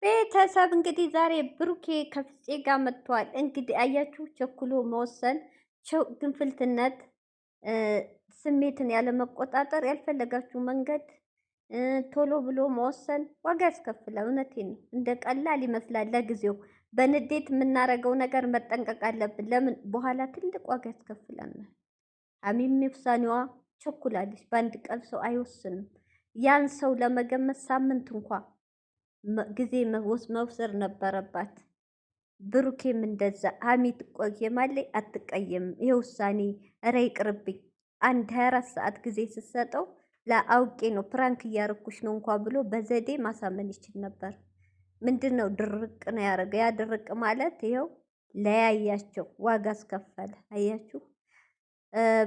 ቤተሰብ እንግዲህ ዛሬ ብሩኬ ከፍፄ ጋር መጥቷል። እንግዲህ አያችሁ፣ ቸኩሎ መወሰን፣ ግንፍልትነት፣ ስሜትን ያለመቆጣጠር፣ ያልፈለጋችሁ መንገድ ቶሎ ብሎ መወሰን ዋጋ ያስከፍላል። እውነቴን ነው። እንደ ቀላል ይመስላል ለጊዜው። በንዴት የምናደርገው ነገር መጠንቀቅ አለብን። ለምን በኋላ ትልቅ ዋጋ ያስከፍለናል። ሀሚም ውሳኔዋ ቸኩላለች። በአንድ ቀን ሰው አይወስንም። ያን ሰው ለመገመት ሳምንት እንኳ ጊዜ መውሰድ ነበረባት። ብሩኬም እንደዛ ሀሚ ትቆየማለች አትቀየምም። ይሄ ውሳኔ እረ ይቅርብኝ። አንድ 24 ሰዓት ጊዜ ስትሰጠው ለአውቄ ነው ፕራንክ እያረኩሽ ነው እንኳ ብሎ በዘዴ ማሳመን ይችል ነበር። ምንድን ነው ድርቅ ነው ያደረገ። ያ ድርቅ ማለት ይኸው ለያያቸው ዋጋ አስከፈለ። አያችሁ።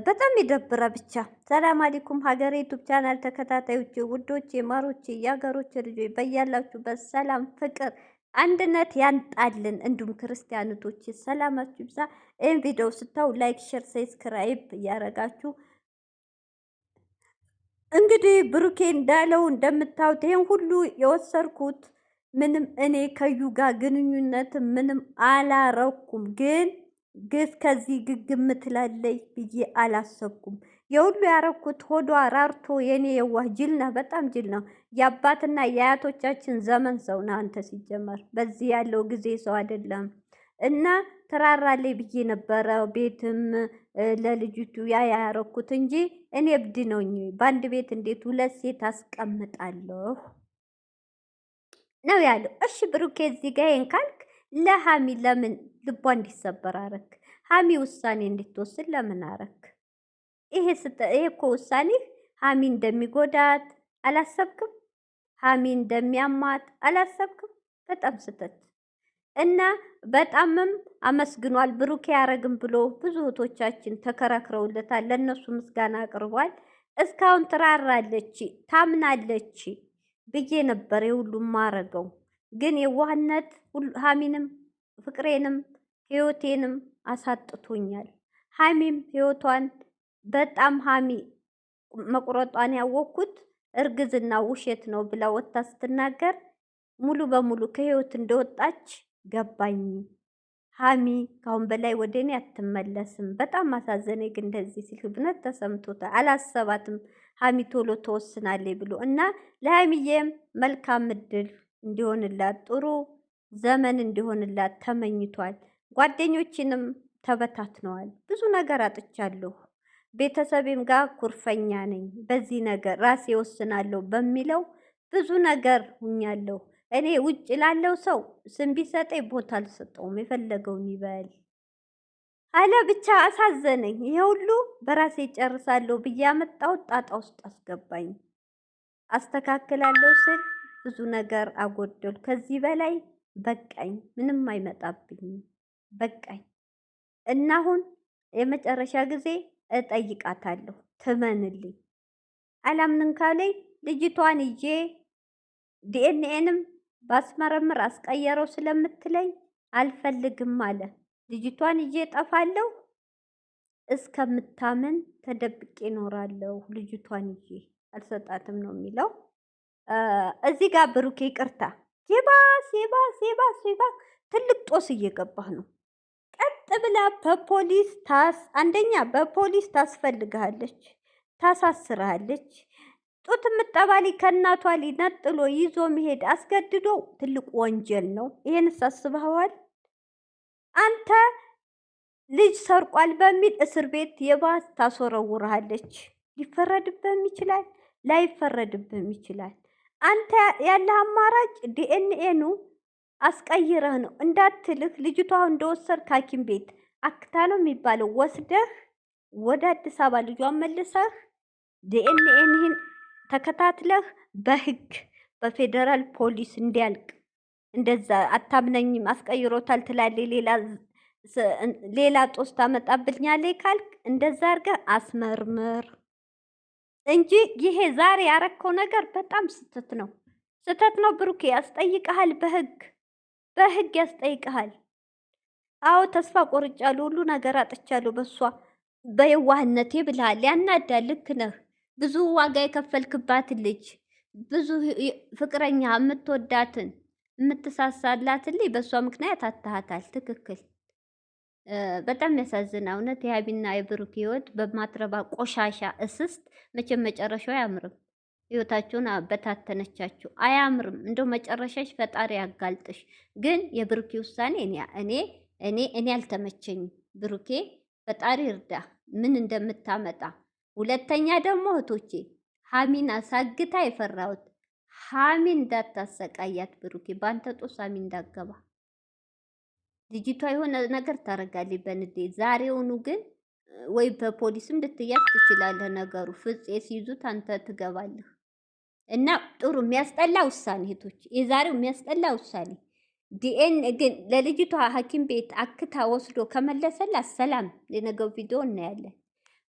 በጣም ይደብራ። ብቻ ሰላም አለይኩም ሀገሬ ዩቱብ ቻናል ተከታታዮች ውዶች፣ የማሮች የሀገሮች ልጆች በያላችሁበት ሰላም ፍቅር አንድነት ያንጣልን። እንዲሁም ክርስቲያኖቶች ሰላማችሁ ይብዛ። ይህን ቪዲዮ ስታው ላይክ፣ ሼር፣ ሰብስክራይብ እያረጋችሁ እንግዲህ ብሩኬ እንዳለው እንደምታዩት ይሄን ሁሉ የወሰድኩት ምንም እኔ ከዩ ጋር ግንኙነት ምንም አላረኩም ግን ከዚህ ግግም ትላለይ ብዬ አላሰብኩም። የሁሉ ያረኩት ሆዷ ራርቶ የኔ የዋህ ጅል ነህ፣ በጣም ጅል ነው። የአባትና የአያቶቻችን ዘመን ሰው ነህ አንተ። ሲጀመር በዚህ ያለው ጊዜ ሰው አይደለም። እና ትራራለይ ብዬ ነበረ ቤትም ለልጅቱ ያ ያረኩት እንጂ እኔ እብድ ነኝ። በአንድ ቤት እንዴት ሁለት ሴት አስቀምጣለሁ ነው ያለው። እሺ ብሩኬ እዚህ ጋር ይሄን ካልክ ለሀሚ ለምን ልቧ እንዲሰበር አረክ? ሀሚ ውሳኔ እንድትወስን ለምን አረክ? ይሄ እኮ ውሳኔ ሀሚ እንደሚጎዳት አላሰብክም? ሀሚ እንደሚያማት አላሰብክም? በጣም ስተት እና በጣምም አመስግኗል። ብሩኬ ያረግም ብሎ ብዙ እህቶቻችን ተከራክረውለታል። ለእነሱ ምስጋና አቅርቧል። እስካሁን ትራራለች ታምናለች ብዬ ነበር የሁሉም ማረገው። ግን የዋህነት ሀሚንም ፍቅሬንም ህይወቴንም አሳጥቶኛል። ሀሚም ህይወቷን በጣም ሀሚ መቁረጧን ያወቅኩት እርግዝና ውሸት ነው ብላ ወጥታ ስትናገር ሙሉ በሙሉ ከህይወት እንደወጣች ገባኝ። ሀሚ ካሁን በላይ ወደ እኔ አትመለስም። በጣም ማሳዘኔ ግን እንደዚህ ሲል ብነት ተሰምቶታል። አላሰባትም ሀሚ ቶሎ ተወስናለች ብሎ እና ለሀሚዬም መልካም እድል እንዲሆንላት ጥሩ ዘመን እንዲሆንላት ተመኝቷል። ጓደኞችንም ተበታትነዋል። ብዙ ነገር አጥቻለሁ። ቤተሰቤም ጋር ኩርፈኛ ነኝ። በዚህ ነገር ራሴ ወስናለሁ በሚለው ብዙ ነገር ሁኛለሁ። እኔ ውጭ ላለው ሰው ስም ቢሰጠኝ ቦታ አልሰጠውም። የፈለገውን ይበል አለ። ብቻ አሳዘነኝ። ይሄ ሁሉ በራሴ ጨርሳለሁ ብዬ ያመጣሁት ጣጣ ውስጥ አስገባኝ። አስተካክላለሁ ስል ብዙ ነገር አጎደሉ። ከዚህ በላይ በቃኝ። ምንም አይመጣብኝም። በቃኝ እና አሁን የመጨረሻ ጊዜ እጠይቃታለሁ። ትመንልኝ። አላምንን ካለኝ ልጅቷን ይዤ ዲኤንኤንም ባስመረምር አስቀየረው ስለምትለኝ አልፈልግም አለ። ልጅቷን ይዤ እጠፋለሁ። እስከምታምን ተደብቄ እኖራለሁ። ልጅቷን ይዤ አልሰጣትም ነው የሚለው። እዚህ ጋር ብሩኬ ይቅርታ የባስ ትልቅ ጦስ እየገባህ ነው። ቀጥ ብላ በፖሊስ አንደኛ በፖሊስ ታስፈልግሃለች፣ ታሳስርሃለች። ጡት የምጠባሊ ከእናቷ ሊነጥሎ ይዞ መሄድ አስገድዶ ትልቅ ወንጀል ነው። ይሄንስ አስበኸዋል? አንተ ልጅ ሰርቋል በሚል እስር ቤት የባስ ታስወረውርሃለች። ሊፈረድብህም ይችላል፣ ላይፈረድብህም ይችላል። አንተ ያለህ አማራጭ ዲኤንኤኑ አስቀይረህ ነው እንዳትልህ። ልጅቷ እንደወሰድክ ሐኪም ቤት አክታ ነው የሚባለው ወስደህ ወደ አዲስ አበባ ልጇን መልሰህ ዲኤንኤንህን ተከታትለህ በህግ በፌዴራል ፖሊስ እንዲያልቅ። እንደዛ አታምነኝም አስቀይሮታል ትላለች፣ ሌላ ጦስ ታመጣብኛለች ካልክ እንደዛ አድርገህ አስመርምር እንጂ ይሄ ዛሬ ያረከው ነገር በጣም ስተት ነው። ስተት ነው። ብሩኬ ያስጠይቀሃል፣ በህግ ያስጠይቀሃል። አዎ ተስፋ ቆርጫለሁ፣ ሁሉ ነገር አጥቻለሁ በሷ በየዋህነቴ ብለሃል። ያናዳል። ልክ ነህ። ብዙ ዋጋ የከፈልክባት ልጅ ብዙ ፍቅረኛ የምትወዳትን የምትሳሳላትልኝ በእሷ ምክንያት አታሃታል። ትክክል። በጣም ያሳዝና እውነት። የሀቢና የብሩክ ህይወት በማትረባ ቆሻሻ እስስት መቼም መጨረሻው አያምርም። ህይወታቸውን በታተነቻችሁ። አያምርም። እንደው መጨረሻሽ ፈጣሪ ያጋልጥሽ። ግን የብሩኬ ውሳኔ እኔ አልተመቸኝም። ብሩኬ ፈጣሪ እርዳ ምን እንደምታመጣ። ሁለተኛ ደግሞ እህቶቼ ሀሚን አሳግታ የፈራሁት ሀሚን እንዳታሰቃያት ብሩኬ፣ በአንተ ጦስ ሀሚ እንዳገባ ልጅቷ የሆነ ነገር ታደርጋለች በንዴት ዛሬውኑ። ግን ወይ በፖሊስም ልትያዝ ትችላለህ። ነገሩ ፍፄ ሲይዙት አንተ ትገባለህ። እና ጥሩ የሚያስጠላ ውሳኔ እህቶች፣ የዛሬው የሚያስጠላ ውሳኔ። ዲኤን ግን ለልጅቷ ሐኪም ቤት አክታ ወስዶ ከመለሰላት ሰላም፣ የነገው ቪዲዮ እናያለን።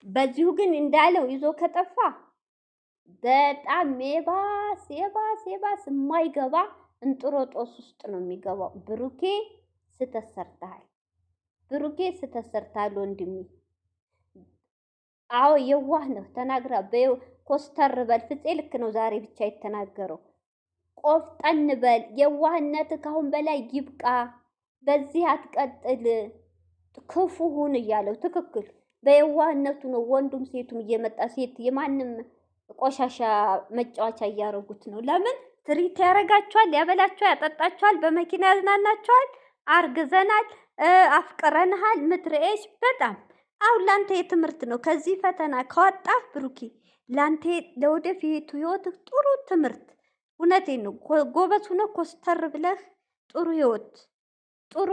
በዚሁ ግን እንዳለው ይዞ ከጠፋ በጣም የባስ የማይገባ እንጥሮጦስ ውስጥ ነው የሚገባው። ብሩኬ ስተት ሰርተሃል። ብሩኬ ስተት ሰርተሃል ወንድሜ። አዎ የዋህ ነው ተናግራ ኮስተር በል ፍፄ። ልክ ነው ዛሬ ብቻ የተናገረው። ቆፍጠን በል። የዋህነት ካሁን በላይ ይብቃ። በዚህ አትቀጥል። ክፉ ሁን እያለው ትክክል። በየዋህነቱ ነው ወንዱም ሴቱም እየመጣ ሴት የማንም ቆሻሻ መጫወቻ እያደረጉት ነው። ለምን ትሪት ያደርጋቸዋል፣ ያበላቸዋል፣ ያጠጣቸዋል፣ በመኪና ያዝናናቸዋል። አርግዘናል፣ አፍቅረንሃል፣ ምትርኤሽ በጣም አሁን ላንተ የትምህርት ነው። ከዚህ ፈተና ከወጣ ብሩኬ ላንተ ለወደፊቱ ህይወት ጥሩ ትምህርት። እውነቴን ነው። ጎበዝ ሆነ ኮስተር ብለህ ጥሩ ህይወት ጥሩ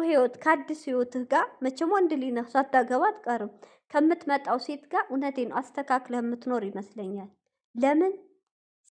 ህይወት ከአዲስ ህይወትህ ጋር መቼም ወንድ ልጅ ነው ሳታገባ አትቀርም። ከምትመጣው ሴት ጋር እውነቴን ነው አስተካክለህ የምትኖር ይመስለኛል። ለምን